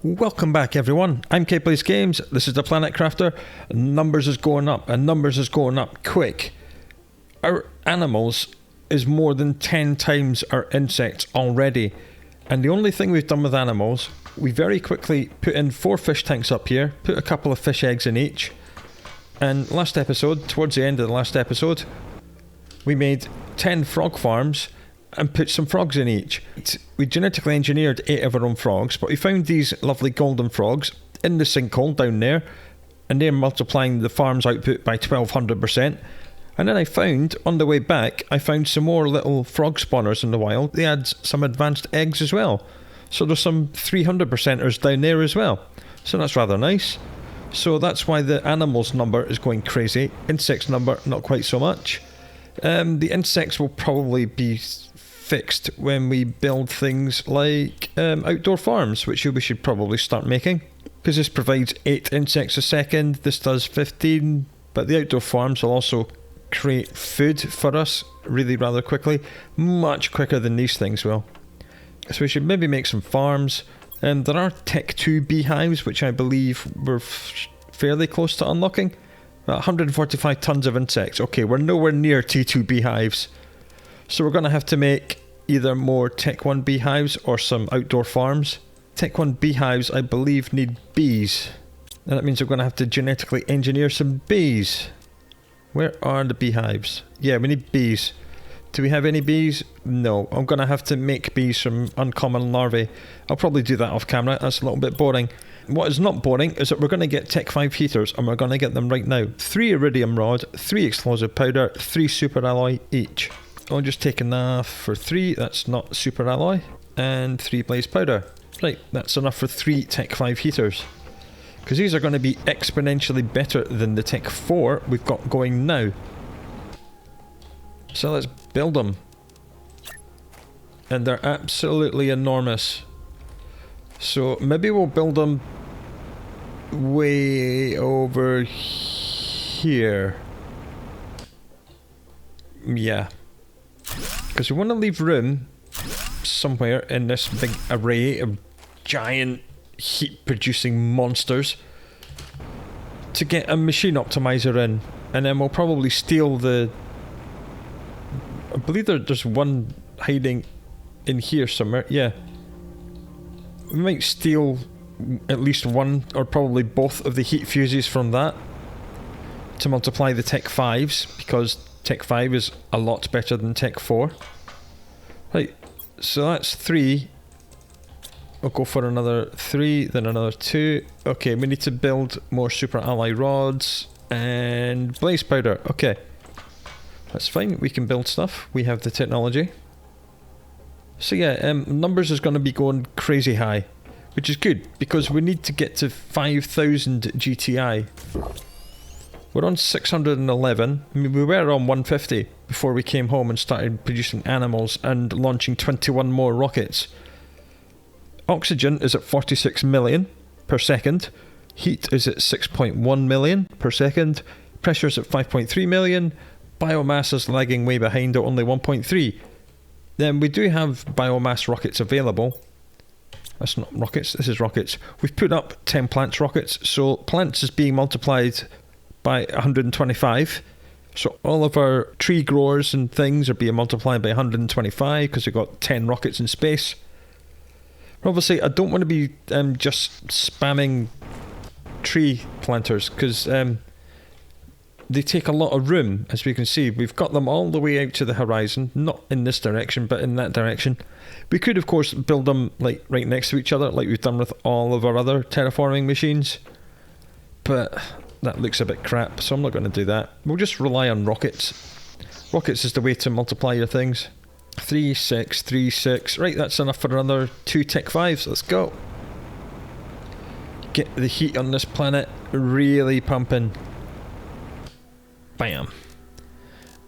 Welcome back everyone, I'm Plays Games, this is the Planet Crafter. Numbers is going up and numbers is going up quick. Our animals is more than 10 times our insects already. And the only thing we've done with animals, we very quickly put in 4 fish tanks up here, put a couple of fish eggs in each. And last episode, towards the end of the last episode, we made 10 frog farms and put some frogs in each. We genetically engineered 8 of our own frogs, but we found these lovely golden frogs in the sinkhole down there, and they're multiplying the farm's output by 1200%. And then I found, on the way back, I found some more little frog spawners in the wild. They had some advanced eggs as well. So there's some 300%ers down there as well. So that's rather nice. So that's why the animals number is going crazy. Insects number, not quite so much. The insects will probably be fixed when we build things like outdoor farms, which we should probably start making, because this provides 8 insects a second. This does 15, but the outdoor farms will also create food for us really rather quickly, much quicker than these things will. So we should maybe make some farms. There are Tech 2 beehives, which I believe we're fairly close to unlocking. 145 tons of insects. Okay, we're nowhere near T2 beehives. So we're going to have to make either more Tech 1 beehives or some outdoor farms. Tech 1 beehives, I believe, need bees. And that means we're going to have to genetically engineer some bees. Where are the beehives? Yeah, we need bees. Do we have any bees? No. I'm going to have to make bees from uncommon larvae. I'll probably do that off camera. That's a little bit boring. What is not boring is that we're going to get Tech 5 heaters, and we're going to get them right now. 3 iridium rod, 3 explosive powder, 3 super alloy each. I'll just take enough for 3, that's not super alloy, and 3 blaze powder. Right, that's enough for 3 Tech 5 heaters. Because these are going to be exponentially better than the Tech 4 we've got going now. So let's build them. And they're absolutely enormous. So maybe we'll build them way over here. Yeah. Because we want to leave room somewhere in this big array of giant heat-producing monsters to get a machine optimizer in. And then we'll probably steal the... I believe there's one hiding in here somewhere. Yeah. We might steal at least one or probably both of the heat fuses from that to multiply the Tech 5s, because Tech 5 is a lot better than Tech 4. Right, so that's 3. We'll go for another 3, then another 2. Okay, we need to build more super alloy rods and blaze powder. Okay, that's fine. We can build stuff. We have the technology. So yeah, numbers is going to be going crazy high, which is good because we need to get to 5,000 GTI. We're on 611. I mean, we were on 150 before we came home and started producing animals and launching 21 more rockets. Oxygen is at 46 million per second. Heat is at 6.1 million per second. Pressure is at 5.3 million. Biomass is lagging way behind at only 1.3. Then we do have biomass rockets available. That's not rockets, this is rockets. We've put up 10 plants rockets, so plants is being multiplied by 125. So all of our tree growers and things are being multiplied by 125 because we've got 10 rockets in space. But obviously I don't want to be just spamming tree planters because they take a lot of room. As we can see, we've got them all the way out to the horizon, not in this direction but in that direction. We could of course build them like right next to each other like we've done with all of our other terraforming machines, but that looks a bit crap, so I'm not going to do that. We'll just rely on rockets. Rockets is the way to multiply your things. 3, 6, 3, 6. Right, that's enough for another 2 Tech 5s. Let's go. Get the heat on this planet really pumping. Bam.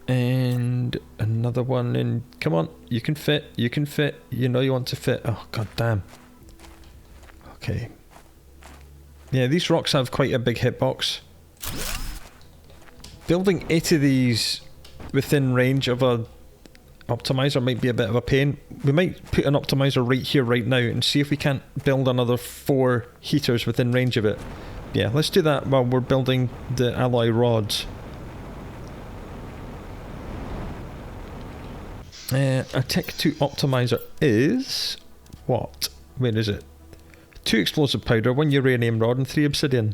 And another one in. Come on, you can fit. You can fit. You know you want to fit. Oh, god damn. Okay. Yeah, these rocks have quite a big hitbox. Building 8 of these within range of a Optimizer might be a bit of a pain. We might put an optimizer right here, right now, and see if we can't build another 4 heaters within range of it. Yeah, let's do that while we're building the alloy rods. A Tech 2 optimizer is... what? Where is it? 2 explosive powder, 1 uranium rod, and 3 obsidian.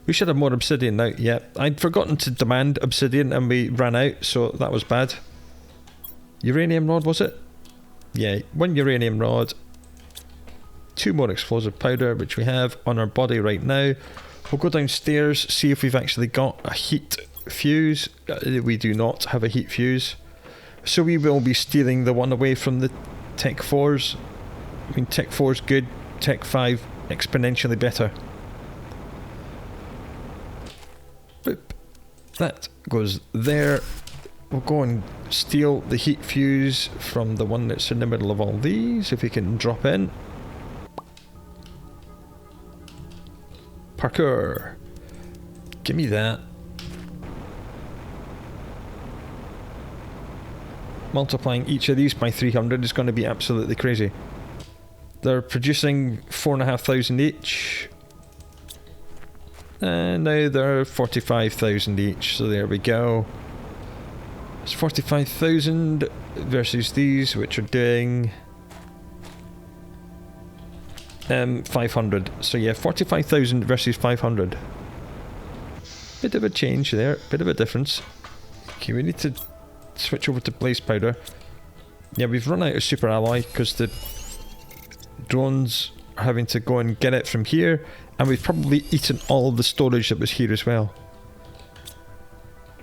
We should have more obsidian now. Yeah, I'd forgotten to demand obsidian and we ran out, so that was bad. Uranium rod, was it? Yeah, 1 uranium rod, 2 more explosive powder, which we have on our body right now. We'll go downstairs, see if we've actually got a heat fuse. We do not have a heat fuse. So we will be stealing the one away from the Tech 4s. I mean, Tech 4's good, Tech 5 exponentially better. Boop. That goes there. We'll go and steal the heat fuse from the one that's in the middle of all these, if we can drop in. Parkour. Give me that. Multiplying each of these by 300 is going to be absolutely crazy. They're producing 4,500 each. And now they're 45,000 each, so there we go. It's 45,000 versus these, which are doing 500. So yeah, 45,000 versus 500. Bit of a change there, bit of a difference. Okay, we need to switch over to blaze powder. Yeah, we've run out of super alloy because the drones are having to go and get it from here, and we've probably eaten all of the storage that was here as well.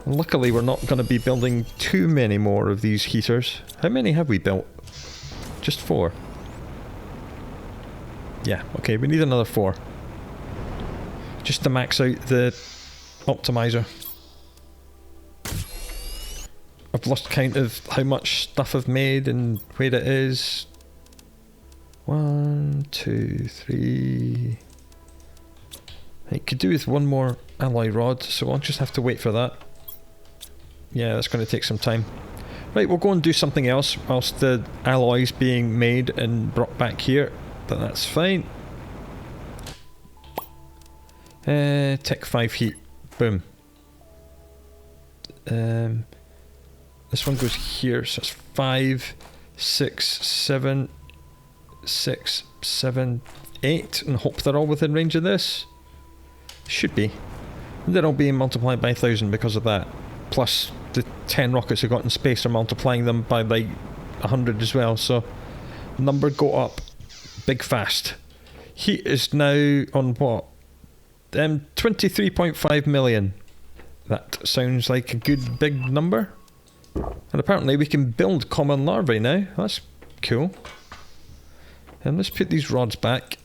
And luckily we're not going to be building too many more of these heaters. How many have we built? Just 4. Yeah, okay, we need another 4. Just to max out the optimizer. I've lost count of how much stuff I've made and where it is. 1, 2, 3. I could do with 1 more alloy rod, so I'll just have to wait for that. Yeah, that's going to take some time. Right, we'll go and do something else whilst the alloy's being made and brought back here, but that's fine. Tech 5 heat. Boom. This one goes here, so it's 5, 6, 7, 6, 7, 8, and hope they're all within range of this. Should be. And they're all being multiplied by 1,000 because of that. Plus the 10 rockets I got in space are multiplying them by like 100 as well, so number go up big fast. Heat is now on what? 23.5 million. That sounds like a good big number. And apparently we can build common larvae now. That's cool. And let's put these rods back,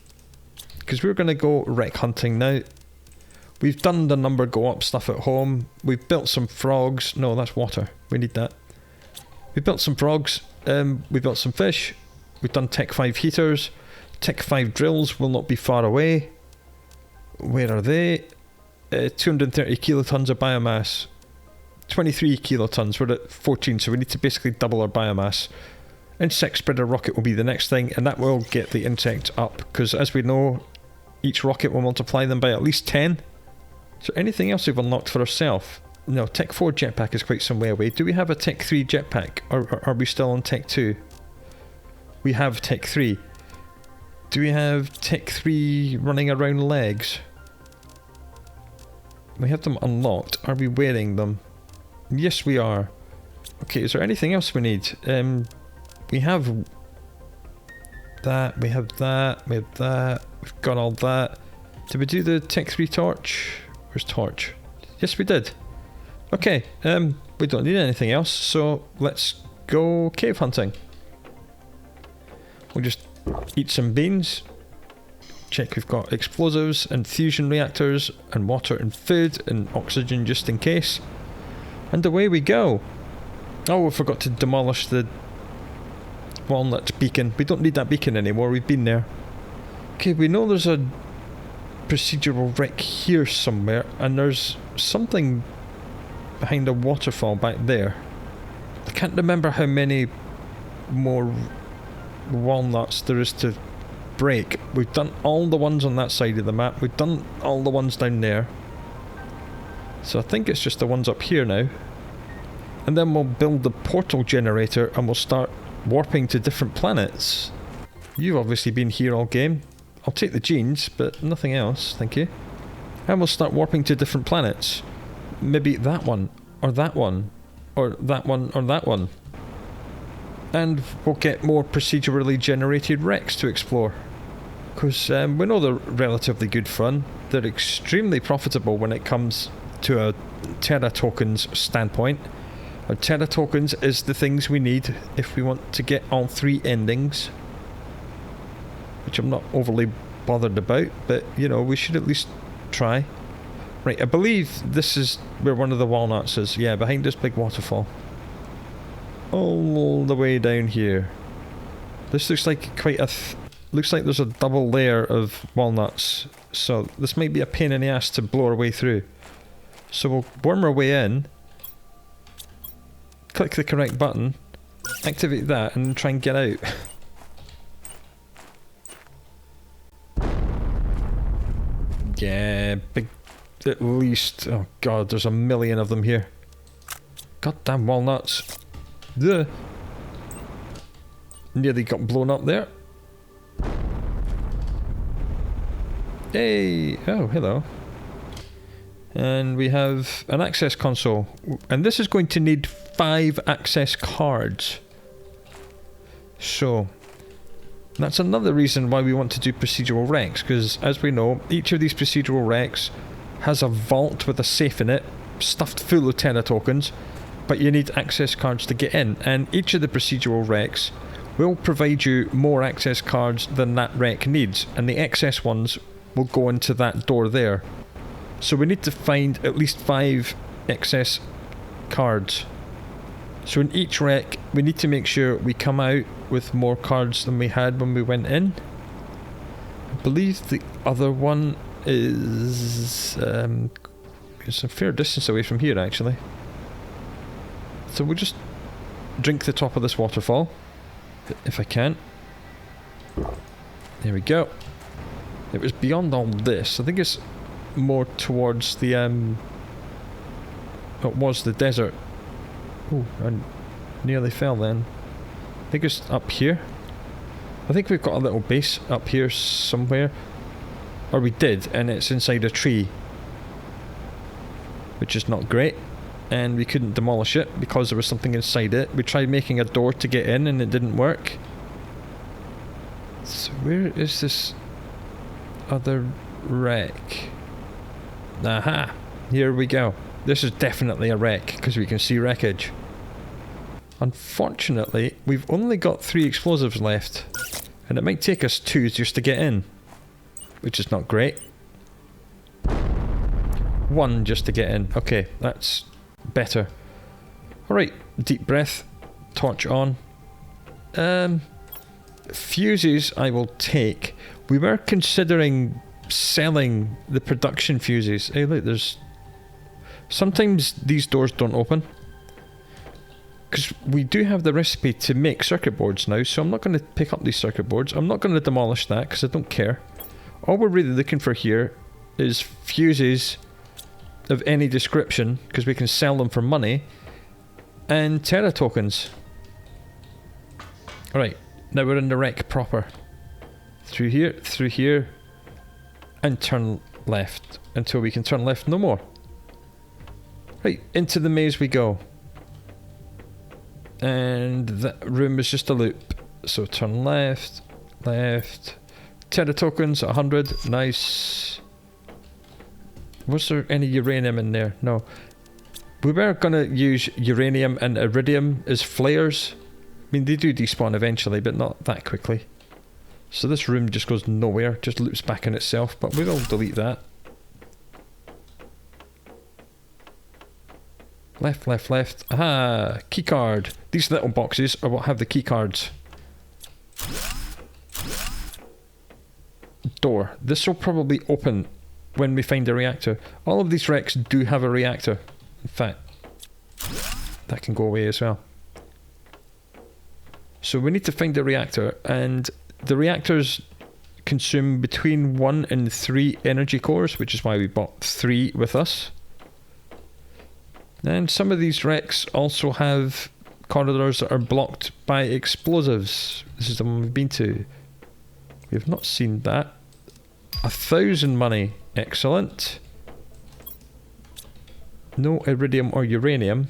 because we're going to go wreck hunting now. We've done the number go up stuff at home. We've built some frogs. No, that's water. We need that. We've built some frogs. We've built some fish. We've done Tech 5 heaters. Tech 5 drills will not be far away. Where are they? 230 kilotons of biomass. 23 kilotons. We're at 14, so we need to basically double our biomass. Insect spreader rocket will be the next thing, and that will get the insects up, because as we know, each rocket will multiply them by at least 10. So anything else we've unlocked for ourselves? No, Tech 4 jetpack is quite some way away. Do we have a Tech 3 jetpack, or are we still on Tech 2? We have Tech 3. Do we have Tech 3 running around legs? We have them unlocked. Are we wearing them? Yes, we are. Okay, is there anything else we need? We have that, we have that, we have that. We've got all that. Did we do the Tech 3 torch? Where's torch? Yes, we did. Okay, we don't need anything else, so let's go cave hunting. We'll just eat some beans. Check we've got explosives and fusion reactors and water and food and oxygen just in case. And away we go. Oh, we forgot to demolish the walnut beacon. We don't need that beacon anymore, we've been there. Okay, we know there's a procedural wreck here somewhere, and there's something behind a waterfall back there. I can't remember how many more walnuts there is to break. We've done all the ones on that side of the map. We've done all the ones down there. So I think it's just the ones up here now. And then we'll build the portal generator and we'll start warping to different planets. You've obviously been here all game. I'll take the genes, but nothing else, thank you. And we'll start warping to different planets. Maybe that one, or that one, or that one, or that one. And we'll get more procedurally generated wrecks to explore. Because we know they're relatively good fun. They're extremely profitable when it comes to a Terra tokens standpoint. Our Terra tokens is the things we need if we want to get all 3 endings. Which I'm not overly bothered about, but you know, we should at least try. Right, I believe this is where one of the walnuts is. Yeah, behind this big waterfall. All the way down here. This looks like quite a... looks like there's a double layer of walnuts. So this might be a pain in the ass to blow our way through. So we'll worm our way in. Click the correct button. Activate that and try and get out. Yeah, big... at least... oh god, there's a million of them here. Goddamn walnuts. Ugh. Nearly got blown up there. Hey! Oh, hello. And we have an access console. And this is going to need 5 access cards. So... that's another reason why we want to do procedural wrecks, because as we know, each of these procedural wrecks has a vault with a safe in it, stuffed full of Terra tokens, but you need access cards to get in, and each of the procedural wrecks will provide you more access cards than that wreck needs, and the excess ones will go into that door there. So we need to find at least 5 excess cards. So in each wreck, we need to make sure we come out with more cards than we had when we went in. I believe the other one is... it's a fair distance away from here, actually. So we'll just drink the top of this waterfall, if I can. There we go. It was beyond all this. I think it's more towards the... it was the desert. Oh, I nearly fell then. I think it's up here. I think we've got a little base up here somewhere. Or we did, and it's inside a tree. Which is not great. And we couldn't demolish it because there was something inside it. We tried making a door to get in and it didn't work. So where is this other wreck? Aha! Here we go. This is definitely a wreck, because we can see wreckage. Unfortunately, we've only got 3 explosives left. And it might take us 2 just to get in. Which is not great. 1 just to get in. Okay, that's better. Alright, deep breath. Torch on. Fuses I will take. We were considering selling the production fuses. Hey look, there's... sometimes these doors don't open. Because we do have the recipe to make circuit boards now, so I'm not going to pick up these circuit boards. I'm not going to demolish that, because I don't care. All we're really looking for here is fuses of any description, because we can sell them for money, and Terra tokens. Alright, now we're in the wreck proper. Through here, and turn left, until we can turn left no more. Right, into the maze we go. And that room is just a loop. So turn left, left. Terra tokens, 100, nice. Was there any uranium in there? No. We were gonna use uranium and iridium as flares. I mean, they do despawn eventually, but not that quickly. So this room just goes nowhere, just loops back in itself, but we'll delete that. Left, left, left. Aha! Keycard. These little boxes are what have the keycards. Door. This will probably open when we find a reactor. All of these wrecks do have a reactor. In fact, that can go away as well. So we need to find the reactor, and the reactors consume between 1 and 3 energy cores, which is why we bought 3 with us. And some of these wrecks also have corridors that are blocked by explosives. This is the one we've been to. We have not seen that. 1,000 money. Excellent. No iridium or uranium.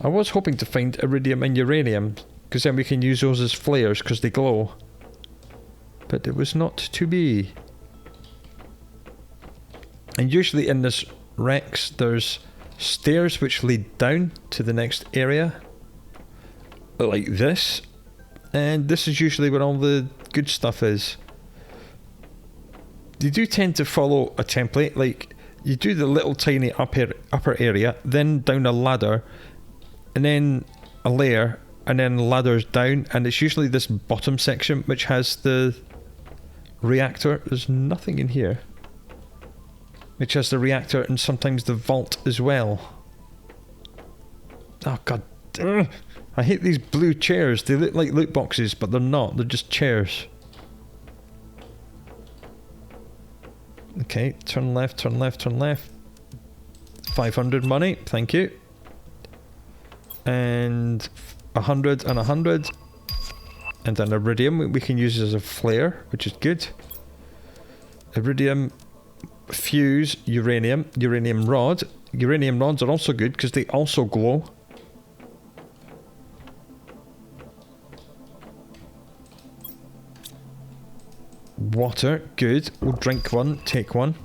I was hoping to find iridium and uranium, because then we can use those as flares because they glow. But it was not to be. And usually in this wrecks there's stairs which lead down to the next area. Like this. And this is usually where all the good stuff is. You do tend to follow a template, like you do the little tiny upper area, then down a ladder, and then a layer, and then ladders down, and it's usually this bottom section which has the reactor. There's nothing in here. Which has the reactor and sometimes the vault as well. Oh god. Ugh. I hate these blue chairs. They look like loot boxes, but they're not. They're just chairs. Okay, turn left, turn left, turn left. 500 money, thank you. And 100 and 100. And an iridium we can use as a flare, which is good. Iridium, fuse, uranium, uranium rod. Uranium rods are also good because they also glow. Water, good. We'll drink one, take one.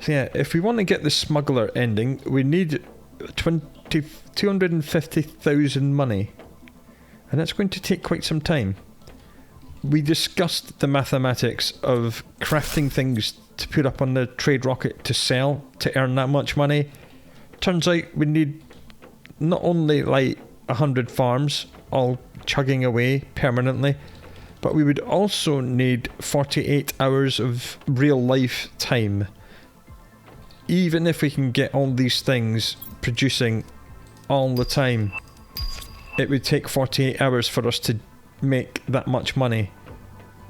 So yeah, if we want to get the smuggler ending, we need 250,000 money. And that's going to take quite some time. We discussed the mathematics of crafting things to put up on the trade rocket to sell, to earn that much money. Turns out we need not only like 100 farms all chugging away permanently, but we would also need 48 hours of real life time. Even if we can get all these things producing all the time, it would take 48 hours for us to make that much money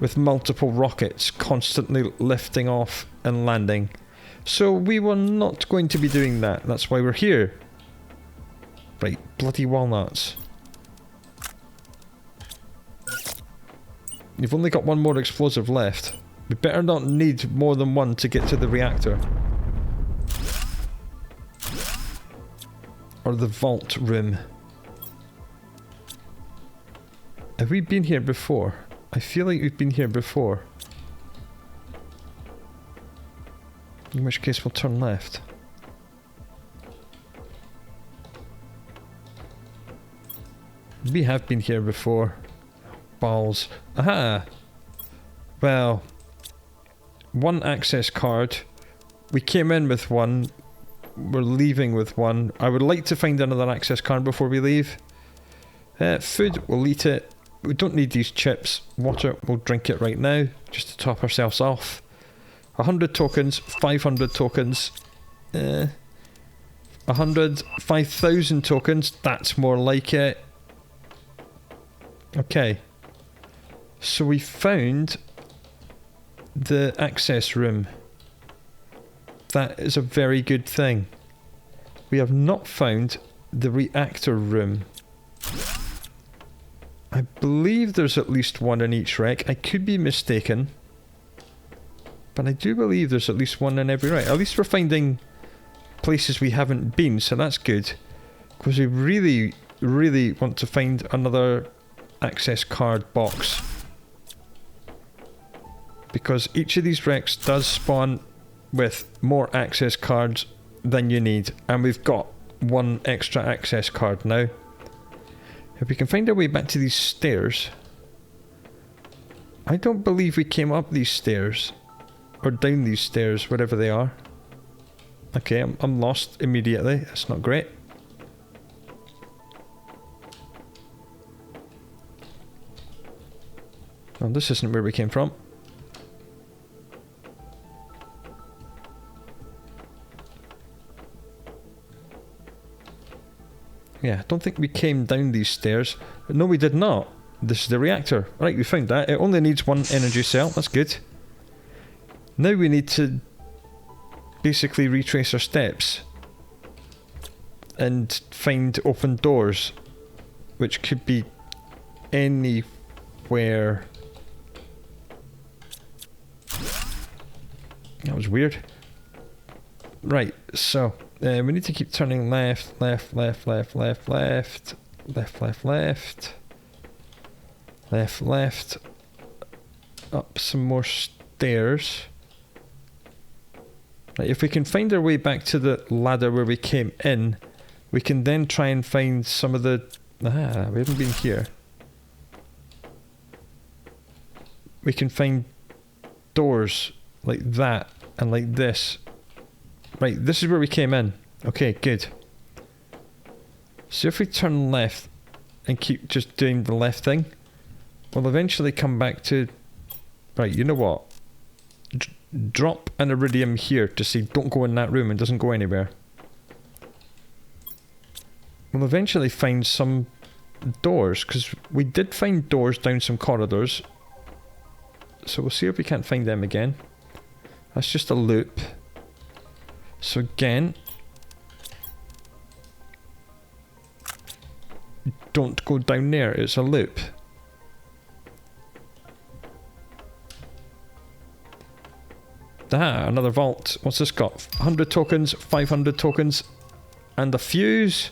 with multiple rockets constantly lifting off and landing. So we were not going to be doing that. That's why we're here. Right, bloody walnuts. You've only got one more explosive left. We better not need more than one to get to the reactor. Or the vault room. Have we been here before? I feel like we've been here before. In which case we'll turn left. We have been here before. Balls. Aha! Well, one access card. We came in with one. We're leaving with one. I would like to find another access card before we leave. Food, we'll eat it. We don't need these chips. Water, we'll drink it right now, just to top ourselves off. 100 tokens, 500 tokens. 100, 5,000 tokens, that's more like it. Okay. So we found the access room. That is a very good thing. We have not found the reactor room. I believe there's at least one in each wreck. I could be mistaken. But I do believe there's at least one in every wreck. At least we're finding places we haven't been, so that's good. Because we really, really want to find another access card box. Because each of these wrecks does spawn with more access cards than you need. And we've got one extra access card now. If we can find our way back to these stairs. I don't believe we came up these stairs. Or down these stairs, whatever they are. Okay, I'm lost immediately. That's not great. Oh, this isn't where we came from. Yeah, I don't think we came down these stairs. No, we did not. This is the reactor. Right, we found that. It only needs one energy cell. That's good. Now we need to basically retrace our steps and find open doors, which could be anywhere. That was weird. Right, so we need to keep turning left, left, left, left, left, left, left, left, left, left, left, up some more stairs. Right, if we can find our way back to the ladder where we came in, we can then try and find some of the... we haven't been here. We can find doors like that and like this. Right, this is where we came in. Okay, good. So if we turn left and keep just doing the left thing, we'll eventually come back to... Right, you know what? Drop an iridium here to say don't go in that room and doesn't go anywhere. We'll eventually find some doors, because we did find doors down some corridors. So we'll see if we can't find them again. That's just a loop. So again, don't go down there, it's a loop. Ah, another vault. What's this got? 100 tokens, 500 tokens, and a fuse.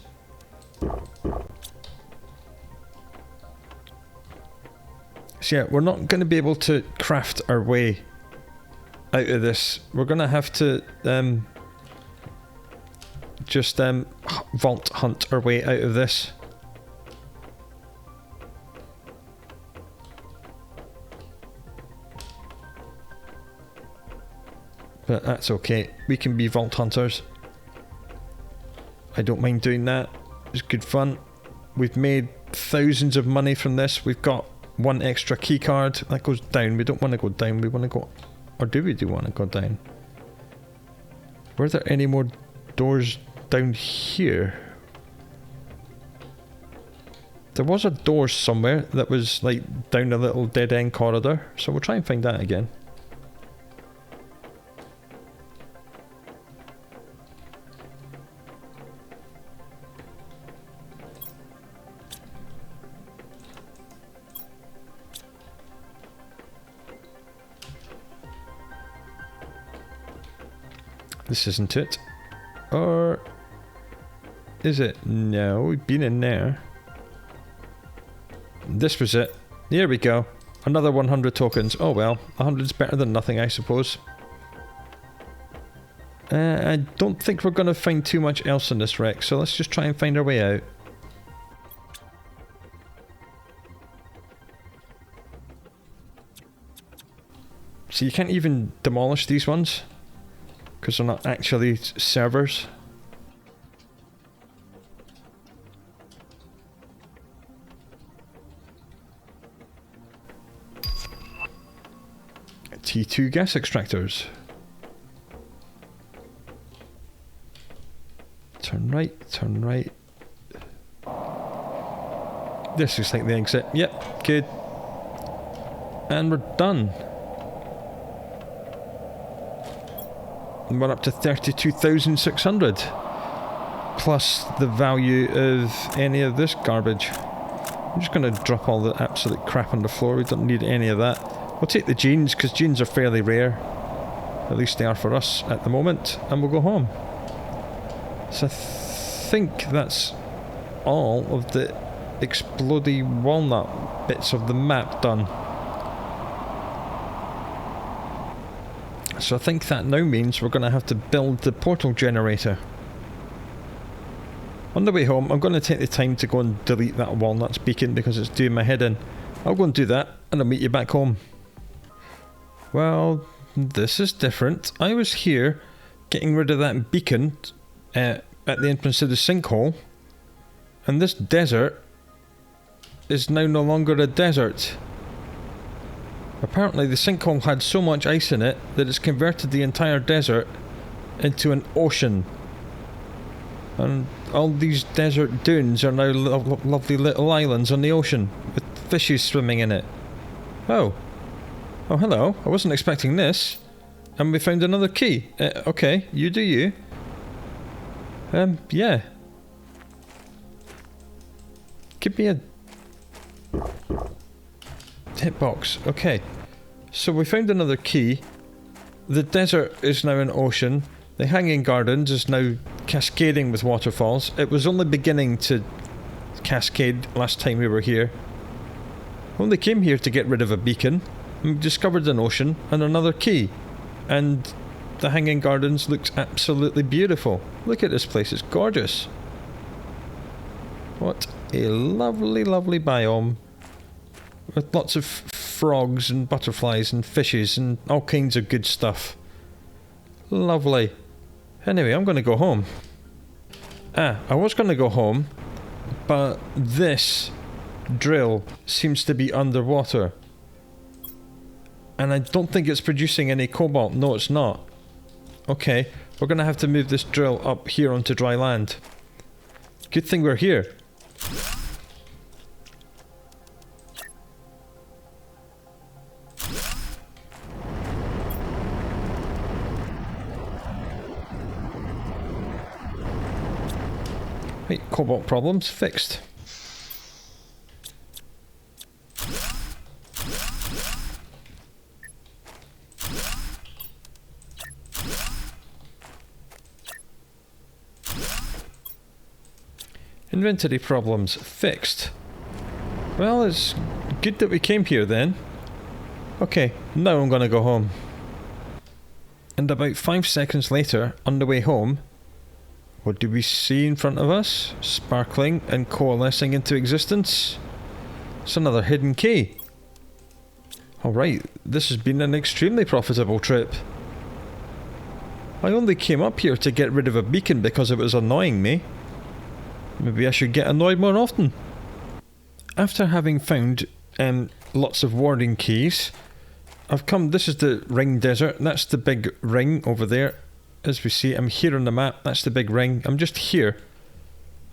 So yeah, we're not going to be able to craft our way out of this. We're going to have to just vault hunt our way out of this. But that's okay. We can be vault hunters. I don't mind doing that. It's good fun. We've made thousands of money from this. We've got one extra key card. That goes down. We don't want to go down. We want to go... Or do we want to go down? Were there any more doors down here? There was a door somewhere that was like down a little dead end corridor. So we'll try and find that again. This isn't it. Or is it? No, we've been in there. This was it. Here we go. Another 100 tokens. Oh well, 100's better than nothing, I suppose. I don't think we're going to find too much else in this wreck, so let's just try and find our way out. So you can't even demolish these ones, because they're not actually servers. T2 gas extractors. Turn right, turn right. This looks like the exit. Yep, good. And we're done. And we're up to 32,600. Plus the value of any of this garbage. I'm just going to drop all the absolute crap on the floor. We don't need any of that. We'll take the jeans, because jeans are fairly rare. At least they are for us at the moment. And we'll go home. So I think that's all of the explodey walnut bits of the map done. So I think that now means we're going to have to build the portal generator. On the way home, I'm going to take the time to go and delete that walnuts beacon because it's doing my head in. I'll go and do that, and I'll meet you back home. Well, this is different. I was here getting rid of that beacon at the entrance to the sinkhole, and this desert is now no longer a desert. Apparently the sinkhole had so much ice in it that it's converted the entire desert into an ocean. And all these desert dunes are now lovely little islands on the ocean with fishes swimming in it. Oh. Oh, hello. I wasn't expecting this. And we found another key. Okay, you do you. Yeah. Give me a hitbox. Okay. So we found another key. The desert is now an ocean. The Hanging Gardens is now cascading with waterfalls. It was only beginning to cascade last time we were here. Only came here to get rid of a beacon. We discovered an ocean and another key. And the Hanging Gardens looks absolutely beautiful. Look at this place, it's gorgeous. What a lovely, lovely biome. With lots of frogs and butterflies and fishes and all kinds of good stuff. Lovely. Anyway, I'm going to go home. I was going to go home, but this drill seems to be underwater. And I don't think it's producing any cobalt. No, it's not. Okay, we're going to have to move this drill up here onto dry land. Good thing we're here. Right, cobalt problems fixed. Inventory problems fixed. Well, it's good that we came here then. Okay, now I'm gonna go home. And about 5 seconds later, on the way home, what do we see in front of us? Sparkling and coalescing into existence. It's another hidden key. Alright, this has been an extremely profitable trip. I only came up here to get rid of a beacon because it was annoying me. Maybe I should get annoyed more often. After having found lots of warning keys, I've come. This is the ring desert. That's the big ring over there. As we see, I'm here on the map. That's the big ring. I'm just here.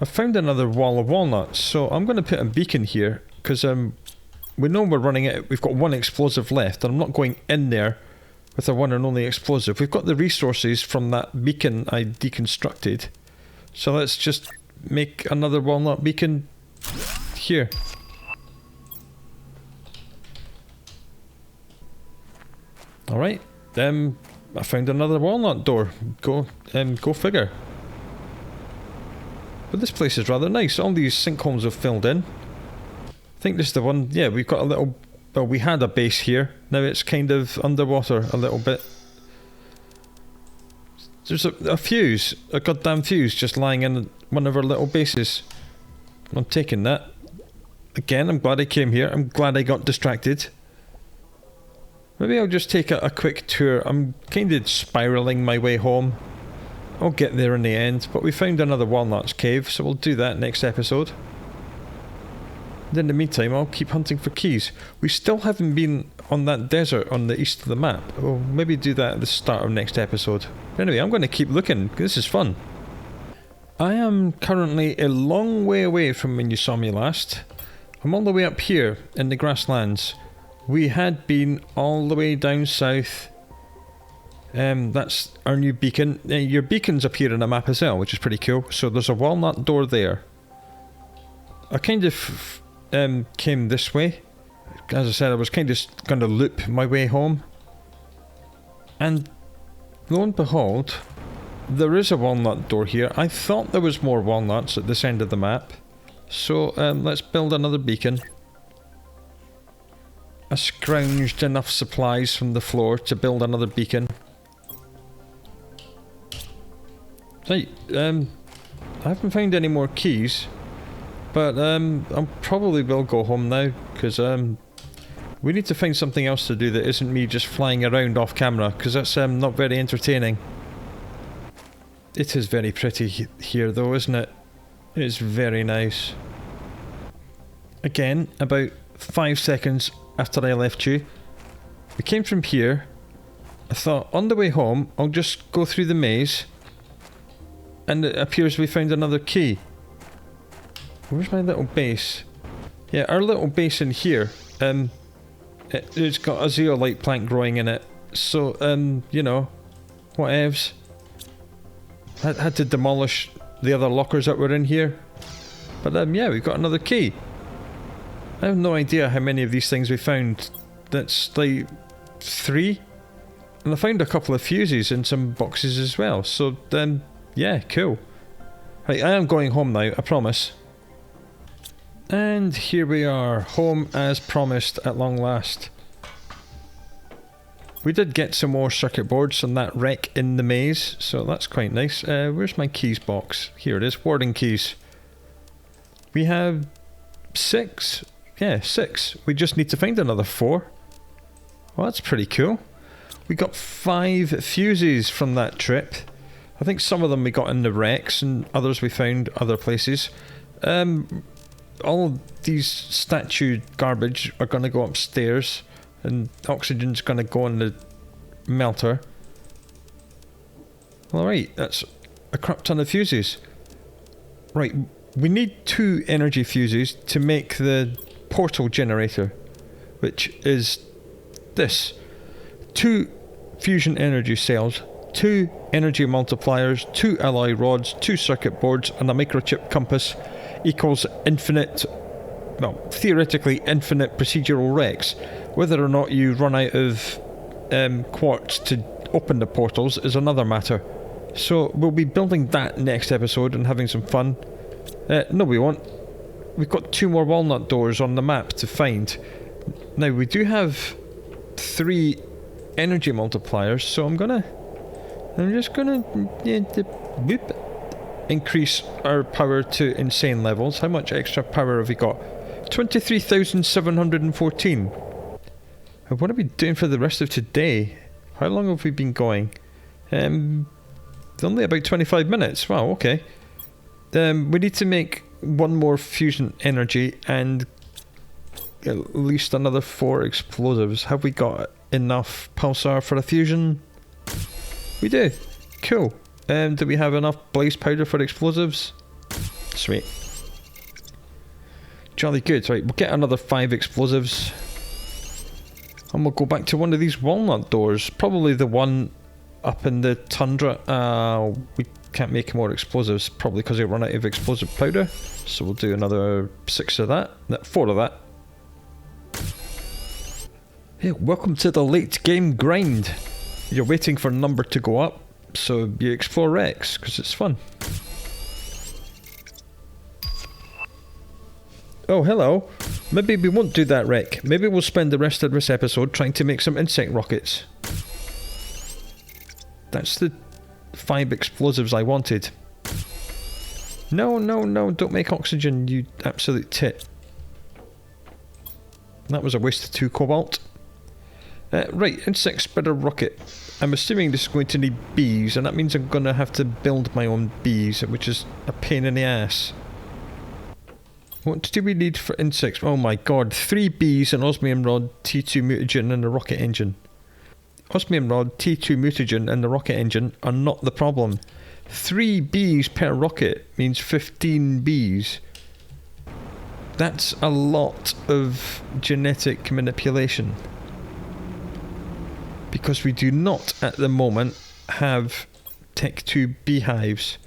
I've found another wall of walnuts, so I'm going to put a beacon here because we know we're running it. We've got one explosive left, and I'm not going in there with a one and only explosive. We've got the resources from that beacon I deconstructed, so let's just make another walnut beacon here. Alright, I found another walnut door. Go figure. But this place is rather nice. All these sinkholes have filled in. I think this is the one. Yeah, we've got a little. Well, we had a base here. Now it's kind of underwater a little bit. There's a fuse, a goddamn fuse, just lying in one of our little bases. I'm taking that. Again, I'm glad I came here. I'm glad I got distracted. Maybe I'll just take a quick tour. I'm kind of spiralling my way home. I'll get there in the end, but we found another walnuts cave, so we'll do that next episode. And in the meantime, I'll keep hunting for keys. We still haven't been on that desert on the east of the map. We'll maybe do that at the start of next episode. Anyway, I'm going to keep looking. This is fun. I am currently a long way away from when you saw me last. I'm all the way up here in the grasslands. We had been all the way down south. That's our new beacon. Your beacons appear on the map as well, which is pretty cool. So there's a walnut door there. I kind of came this way. As I said, I was kind of going to loop my way home. And lo and behold, there is a walnut door here. I thought there was more walnuts at this end of the map. So let's build another beacon. I scrounged enough supplies from the floor to build another beacon. Right, I haven't found any more keys, but I probably will go home now, because we need to find something else to do that isn't me just flying around off camera, because that's not very entertaining. It is very pretty here though, isn't it? It's very nice. Again, about 5 seconds after I left you, we came from here. I thought on the way home I'll just go through the maze, And it appears we found another key. Where's my little base? Yeah, our little base in here. It's got a zeolite plant growing in it. So, you know, whatevs. I had to demolish the other lockers that were in here. But, yeah, we've got another key. I have no idea how many of these things we found. That's like 3. And I found a couple of fuses in some boxes as well. So, yeah, cool. Right, I am going home now, I promise. And here we are, home as promised at long last. We did get some more circuit boards on that wreck in the maze, so that's quite nice. Where's my keys box? Here it is, warding keys. We have 6. Yeah, 6. We just need to find another 4. Well, that's pretty cool. We got 5 fuses from that trip. I think some of them we got in the wrecks and others we found other places. All of these statue garbage are going to go upstairs and oxygen's going to go in the melter. Alright, that's a crap ton of fuses. Right, we need 2 energy fuses to make the portal generator, which is this. 2 fusion energy cells, 2 energy multipliers, 2 alloy rods, 2 circuit boards and a microchip compass equals infinite, well, theoretically infinite procedural wrecks. Whether or not you run out of quartz to open the portals is another matter. So we'll be building that next episode and having some fun. No, we won't. We've got 2 more walnut doors on the map to find. Now we do have 3 energy multipliers, so I'm just gonna boop, increase our power to insane levels. How much extra power have we got? 23,714. What are we doing for the rest of today? How long have we been going? Only about 25 minutes. Wow, okay. We need to make 1 more fusion energy and at least another 4 explosives. Have we got enough pulsar for a fusion? We do. Cool. Do we have enough blaze powder for explosives? Sweet. Jolly good. Right, we'll get another 5 explosives. And we'll go back to one of these walnut doors. Probably the one up in the tundra. We can't make more explosives, probably because we run out of explosive powder. So we'll do another 6 of that. 4 of that. Hey, welcome to the late game grind. You're waiting for a number to go up, so you explore wrecks, because it's fun. Oh, hello. Maybe we won't do that wreck. Maybe we'll spend the rest of this episode trying to make some insect rockets. That's the 5 explosives I wanted. No, no, no, don't make oxygen, you absolute tit. That was a waste of 2 cobalt. Right, insect spreader rocket. I'm assuming this is going to need bees, and that means I'm going to have to build my own bees, which is a pain in the ass. What do we need for insects? Oh my god, 3 bees, an osmium rod, T2 mutagen and a rocket engine. Osmium rod, T2 mutagen and the rocket engine are not the problem. 3 bees per rocket means 15 bees. That's a lot of genetic manipulation. Because we do not at the moment have Tech 2 beehives.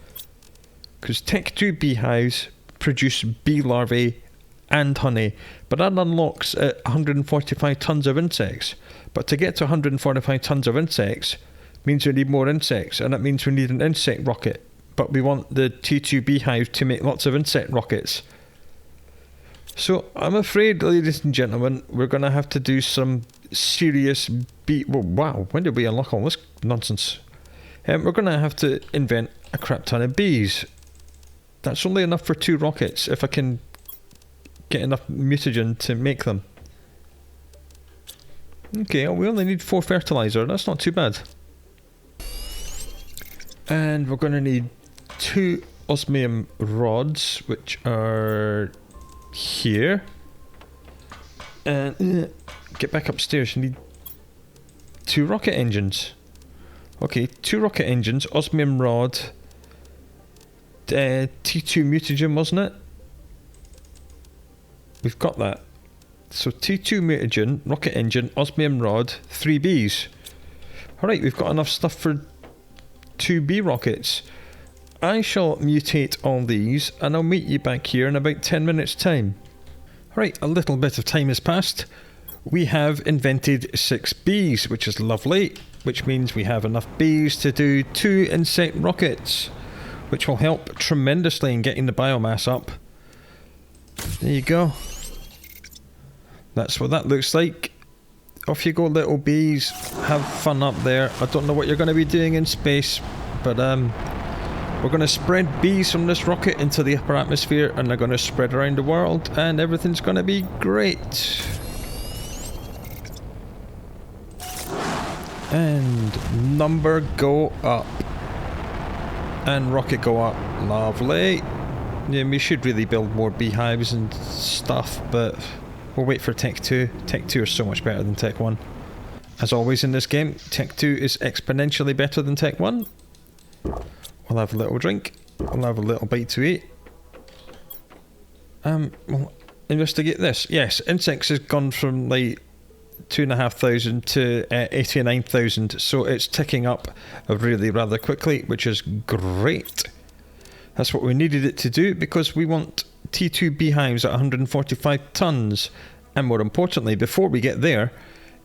Because Tech 2 beehives produce bee larvae and honey, but that unlocks at 145 tons of insects. But to get to 145 tons of insects means we need more insects, and that means we need an insect rocket. But we want the T2 beehive to make lots of insect rockets. So I'm afraid, ladies and gentlemen, we're going to have to do some serious bee... Well, wow, when did we unlock all this nonsense? We're going to have to invent a crap ton of bees. That's only enough for 2 rockets, if I can get enough mutagen to make them. Okay, we only need 4 fertilizer, that's not too bad. And we're going to need 2 osmium rods, which are here. And get back upstairs, you need 2 rocket engines. Okay, 2 rocket engines, osmium rod, T2 mutagen, wasn't it? We've got that. So T2 mutagen, rocket engine, osmium rod, 3 Bs. Alright, we've got enough stuff for 2 B rockets. I shall mutate all these and I'll meet you back here in about 10 minutes time. Alright, a little bit of time has passed. We have invented 6 Bs, which is lovely, which means we have enough Bs to do 2 insect rockets, which will help tremendously in getting the biomass up. There you go. That's what that looks like. Off you go, little bees. Have fun up there. I don't know what you're going to be doing in space, but we're going to spread bees from this rocket into the upper atmosphere, and they're going to spread around the world, and everything's going to be great. And number go up. And rocket go up. Lovely. Yeah, we should really build more beehives and stuff, but we'll wait for Tech 2. Tech 2 is so much better than Tech 1. As always in this game, Tech 2 is exponentially better than Tech 1. We'll have a little drink. We'll have a little bite to eat. We'll investigate this. Yes, insects has gone from like 2,500 to 89,000, so it's ticking up really rather quickly, which is great. That's what we needed it to do, because we want T2 beehives at 145 tons. And more importantly, before we get there,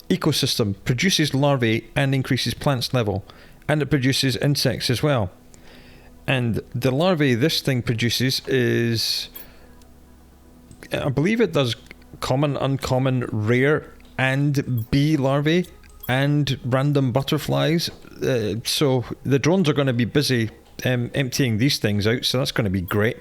ecosystem produces larvae and increases plants level, and it produces insects as well. And the larvae this thing produces is, I believe it does common, uncommon, rare, and bee larvae, and random butterflies. So the drones are going to be busy emptying these things out, so that's going to be great.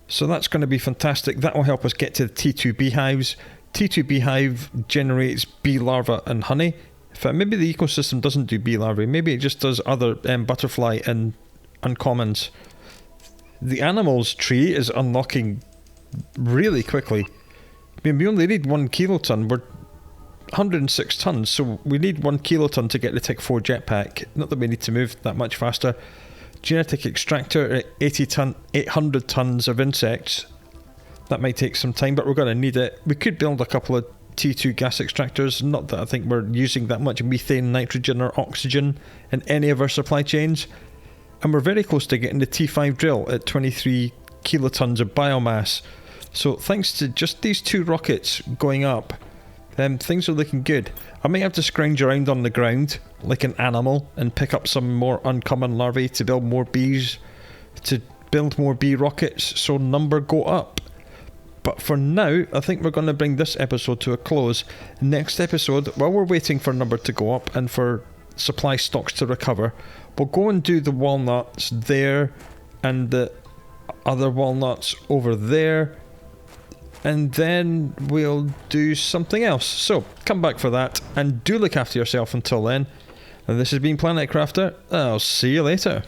So that's going to be fantastic. That will help us get to the T2 beehives. T2 beehive generates bee larvae and honey. In fact, maybe the ecosystem doesn't do bee larvae. Maybe it just does other butterfly and uncommons. The animals tree is unlocking really quickly. I mean, we only need 1 kiloton. We're 106 tons, so we need 1 kiloton to get the Tech 4 jetpack. Not that we need to move that much faster. Genetic extractor at 800 tons of insects. That might take some time, but we're going to need it. We could build a couple of T2 gas extractors. Not that I think we're using that much methane, nitrogen or oxygen in any of our supply chains. And we're very close to getting the T5 drill at 23 kilotons of biomass. So thanks to just these 2 rockets going up, things are looking good. I may have to scrounge around on the ground like an animal and pick up some more uncommon larvae to build more bees, to build more bee rockets, so number go up. But for now, I think we're going to bring this episode to a close. Next episode, while we're waiting for number to go up and for supply stocks to recover, we'll go and do the walnuts there and the other walnuts over there, and then we'll do something else. So come back for that, and do look after yourself until then. And this has been Planet Crafter. I'll see you later.